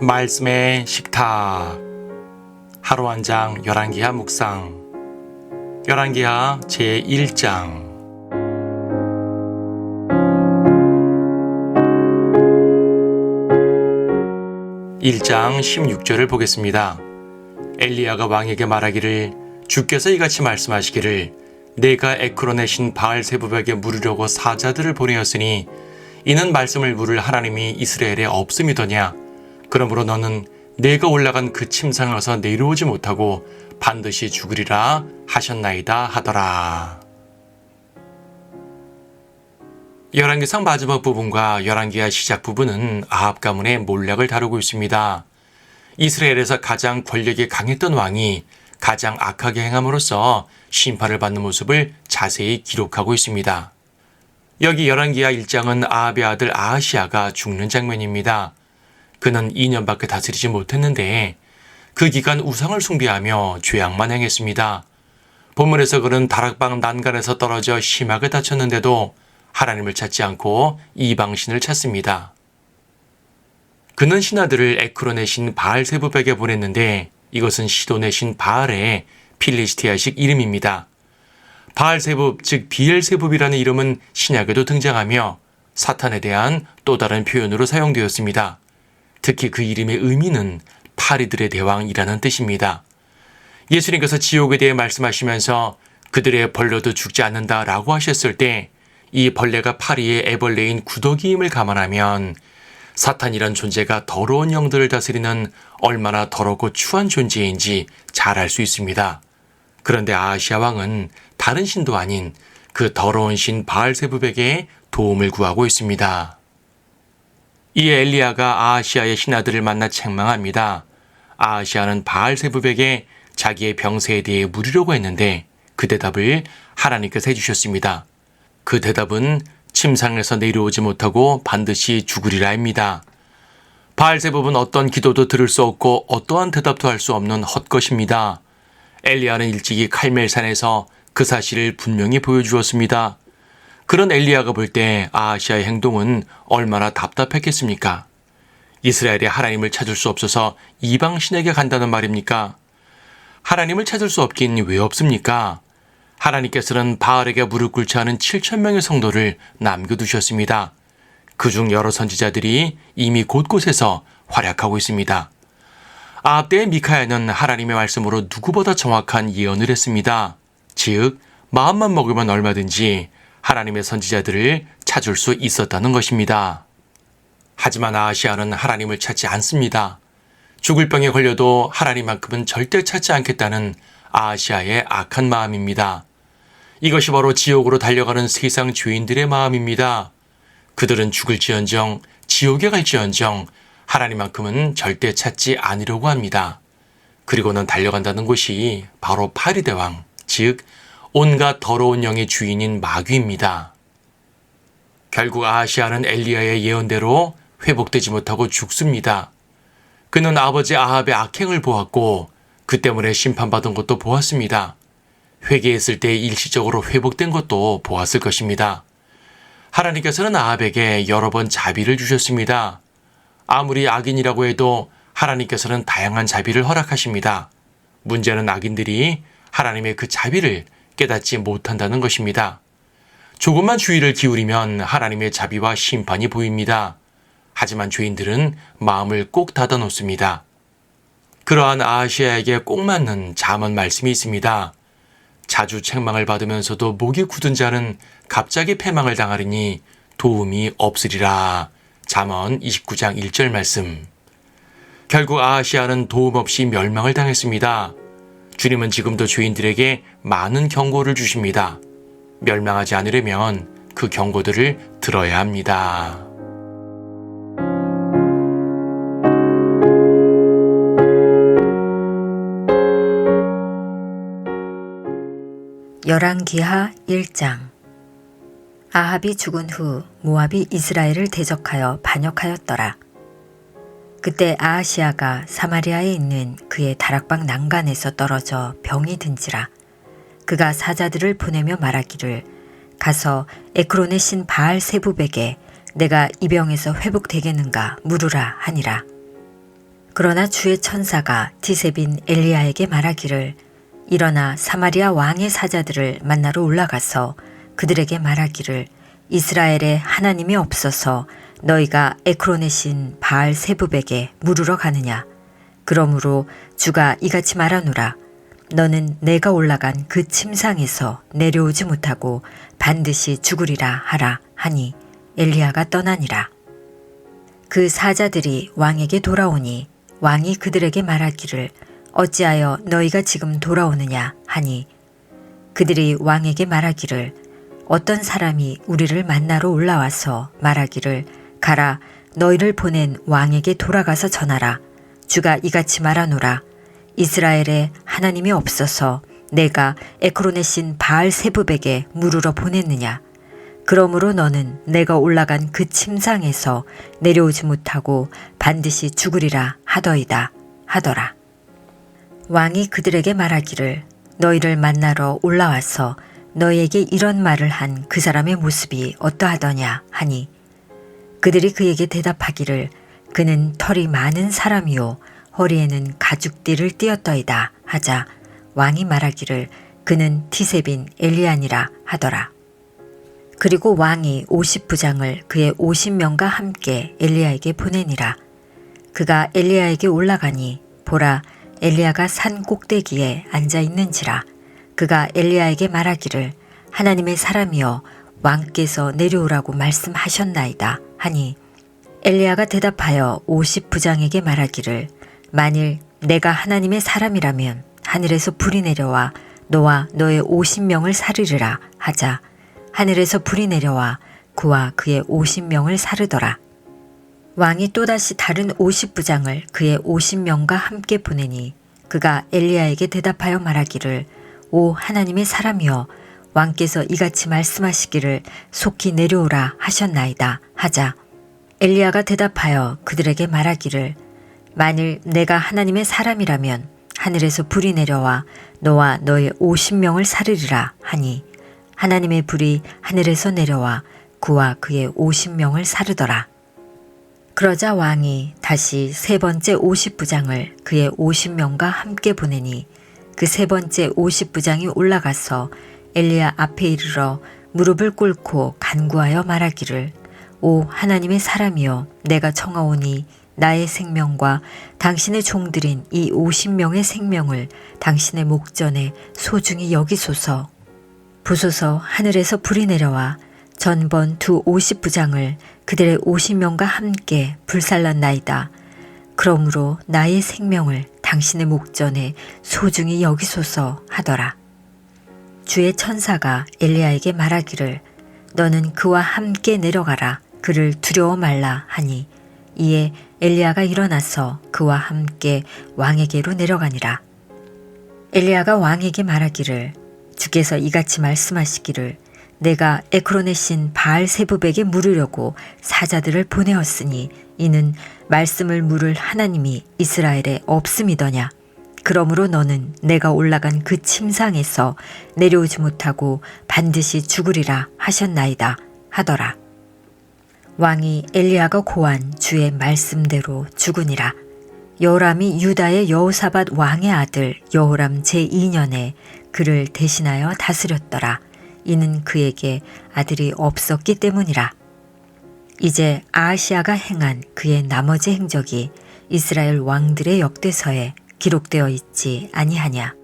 말씀의 식탁 하루 한 장 열왕기하 묵상 열왕기하 제1장 1장 16절을 보겠습니다. 엘리야가 왕에게 말하기를 주께서 이같이 말씀하시기를 내가 에크론의 신 바알세부백에 물으려고 사자들을 보내었으니 이는 말씀을 물을 하나님이 이스라엘에 없음이더냐. 그러므로 너는 내가 올라간 그 침상에서 내려오지 못하고 반드시 죽으리라 하셨나이다 하더라. 열왕기상 마지막 부분과 열왕기하 시작 부분은 아합 가문의 몰락을 다루고 있습니다. 이스라엘에서 가장 권력이 강했던 왕이 가장 악하게 행함으로써 심판을 받는 모습을 자세히 기록하고 있습니다. 여기 열왕기하 1장은 아합의 아들 아하시야가 죽는 장면입니다. 그는 2년밖에 다스리지 못했는데 그 기간 우상을 숭배하며 죄악만 행했습니다. 본문에서 그는 다락방 난간에서 떨어져 심하게 다쳤는데도 하나님을 찾지 않고 이방신을 찾습니다. 그는 신하들을 에크론의 신 바알세부백에 보냈는데 이것은 시돈의 신 바알의 필리스티아식 이름입니다. 바알세붑 즉 비엘세붑이라는 이름은 신약에도 등장하며 사탄에 대한 또 다른 표현으로 사용되었습니다. 특히 그 이름의 의미는 파리들의 대왕이라는 뜻입니다. 예수님께서 지옥에 대해 말씀하시면서 그들의 벌레도 죽지 않는다라고 하셨을 때 이 벌레가 파리의 애벌레인 구더기임을 감안하면 사탄이란 존재가 더러운 영들을 다스리는 얼마나 더럽고 추한 존재인지 잘 알 수 있습니다. 그런데 아하시야 왕은 다른 신도 아닌 그 더러운 신 바알세붑에게 도움을 구하고 있습니다. 이에 엘리야가 아하시야의 신하들을 만나 책망합니다. 아하시야는 바알세붑에게 자기의 병세에 대해 물으려고 했는데 그 대답을 하나님께서 해주셨습니다. 그 대답은 침상에서 내려오지 못하고 반드시 죽으리라입니다. 바알세붑은 어떤 기도도 들을 수 없고 어떠한 대답도 할 수 없는 헛것입니다. 엘리야는 일찍이 칼멜산에서 그 사실을 분명히 보여주었습니다. 그런 엘리야가 볼 때 아하시야의 행동은 얼마나 답답했겠습니까? 이스라엘이 하나님을 찾을 수 없어서 이방신에게 간다는 말입니까? 하나님을 찾을 수 없긴 왜 없습니까? 하나님께서는 바알에게 무릎 꿇지 않은 7,000명의 성도를 남겨두셨습니다. 그중 여러 선지자들이 이미 곳곳에서 활약하고 있습니다. 아합 때의 미카야는 하나님의 말씀으로 누구보다 정확한 예언을 했습니다. 즉 마음만 먹으면 얼마든지 하나님의 선지자들을 찾을 수 있었다는 것입니다. 하지만 아하시야는 하나님을 찾지 않습니다. 죽을 병에 걸려도 하나님만큼은 절대 찾지 않겠다는 아하시야의 악한 마음입니다. 이것이 바로 지옥으로 달려가는 세상 죄인들의 마음입니다. 그들은 죽을지언정 지옥에 갈지언정 하나님만큼은 절대 찾지 않으려고 합니다. 그리고는 달려간다는 곳이 바로 파리대왕, 즉 온갖 더러운 영의 주인인 마귀입니다. 결국 아하시야는 엘리야의 예언대로 회복되지 못하고 죽습니다. 그는 아버지 아합의 악행을 보았고 그 때문에 심판받은 것도 보았습니다. 회개했을 때 일시적으로 회복된 것도 보았을 것입니다. 하나님께서는 아합에게 여러 번 자비를 주셨습니다. 아무리 악인이라고 해도 하나님께서는 다양한 자비를 허락하십니다. 문제는 악인들이 하나님의 그 자비를 깨닫지 못한다는 것입니다. 조금만 주의를 기울이면 하나님의 자비와 심판이 보입니다. 하지만 죄인들은 마음을 꼭 닫아놓습니다. 그러한 아하시야에게 꼭 맞는 잠언 말씀이 있습니다. 자주 책망을 받으면서도 목이 굳은 자는 갑자기 패망을 당하리니 도움이 없으리라. 잠언 29장 1절 말씀. 결국 아하시야는 도움 없이 멸망을 당했습니다. 주님은 지금도 죄인들에게 많은 경고를 주십니다. 멸망하지 않으려면 그 경고들을 들어야 합니다. 열왕기하 1장. 아합이 죽은 후 모압이 이스라엘을 대적하여 반역하였더라. 그때 아하시야가 사마리아에 있는 그의 다락방 난간에서 떨어져 병이 든지라. 그가 사자들을 보내며 말하기를 가서 에크론의 신 바알세붑에게 내가 이 병에서 회복되겠는가 물으라 하니라. 그러나 주의 천사가 디셉인 엘리야에게 말하기를 일어나 사마리아 왕의 사자들을 만나러 올라가서 그들에게 말하기를 이스라엘에 하나님이 없어서 너희가 에크론의 신 바알 세부백에 물으러 가느냐. 그러므로 주가 이같이 말하노라. 너는 내가 올라간 그 침상에서 내려오지 못하고 반드시 죽으리라 하라 하니 엘리야가 떠나니라. 그 사자들이 왕에게 돌아오니 왕이 그들에게 말하기를 어찌하여 너희가 지금 돌아오느냐 하니 그들이 왕에게 말하기를 어떤 사람이 우리를 만나러 올라와서 말하기를 가라 너희를 보낸 왕에게 돌아가서 전하라. 주가 이같이 말하노라. 이스라엘에 하나님이 없어서 내가 에크론의 신 바알 세부백에 물으러 보냈느냐. 그러므로 너는 내가 올라간 그 침상에서 내려오지 못하고 반드시 죽으리라 하더이다 하더라. 왕이 그들에게 말하기를 너희를 만나러 올라와서 너희에게 이런 말을 한 그 사람의 모습이 어떠하더냐 하니 그들이 그에게 대답하기를 그는 털이 많은 사람이요 허리에는 가죽띠를 띠었더이다 하자 왕이 말하기를 그는 디셉인 엘리야니라 하더라. 그리고 왕이 50부장을 그의 50명과 함께 엘리야에게 보내니라. 그가 엘리야에게 올라가니 보라 엘리야가 산 꼭대기에 앉아 있는지라. 그가 엘리야에게 말하기를 하나님의 사람이여 왕께서 내려오라고 말씀하셨나이다 하니 엘리야가 대답하여 50부장에게 말하기를 만일 내가 하나님의 사람이라면 하늘에서 불이 내려와 너와 너의 50명을 사르리라 하자 하늘에서 불이 내려와 그와 그의 50명을 사르더라. 왕이 또다시 다른 50부장을 그의 50명과 함께 보내니 그가 엘리야에게 대답하여 말하기를 오 하나님의 사람이여 왕께서 이같이 말씀하시기를 속히 내려오라 하셨나이다 하자 엘리야가 대답하여 그들에게 말하기를 만일 내가 하나님의 사람이라면 하늘에서 불이 내려와 너와 너의 50명을 사르리라 하니 하나님의 불이 하늘에서 내려와 그와 그의 50명을 사르더라. 그러자 왕이 다시 세 번째 50부장을 그의 50명과 함께 보내니 그 세 번째 50부장이 올라가서 엘리야 앞에 이르러 무릎을 꿇고 간구하여 말하기를 오 하나님의 사람이여 내가 청하오니 나의 생명과 당신의 종들인 이 50명의 생명을 당신의 목전에 소중히 여기소서. 보소서 하늘에서 불이 내려와 전번 두 50부장을 그들의 50명과 함께 불살랐나이다. 그러므로 나의 생명을 당신의 목전에 소중히 여기소서 하더라. 주의 천사가 엘리야에게 말하기를 너는 그와 함께 내려가라 그를 두려워 말라 하니 이에 엘리야가 일어나서 그와 함께 왕에게로 내려가니라. 엘리야가 왕에게 말하기를 주께서 이같이 말씀하시기를 내가 에크론의 신 바알 세부백에 물으려고 사자들을 보내었으니 이는 말씀을 물을 하나님이 이스라엘에 없음이더냐. 그러므로 너는 내가 올라간 그 침상에서 내려오지 못하고 반드시 죽으리라 하셨나이다 하더라. 왕이 엘리야가 고한 주의 말씀대로 죽으니라. 여호람이 유다의 여호사밧 왕의 아들 여호람 제2년에 그를 대신하여 다스렸더라. 이는 그에게 아들이 없었기 때문이라. 이제 아하시아가 행한 그의 나머지 행적이 이스라엘 왕들의 역대서에 기록되어 있지 아니하냐.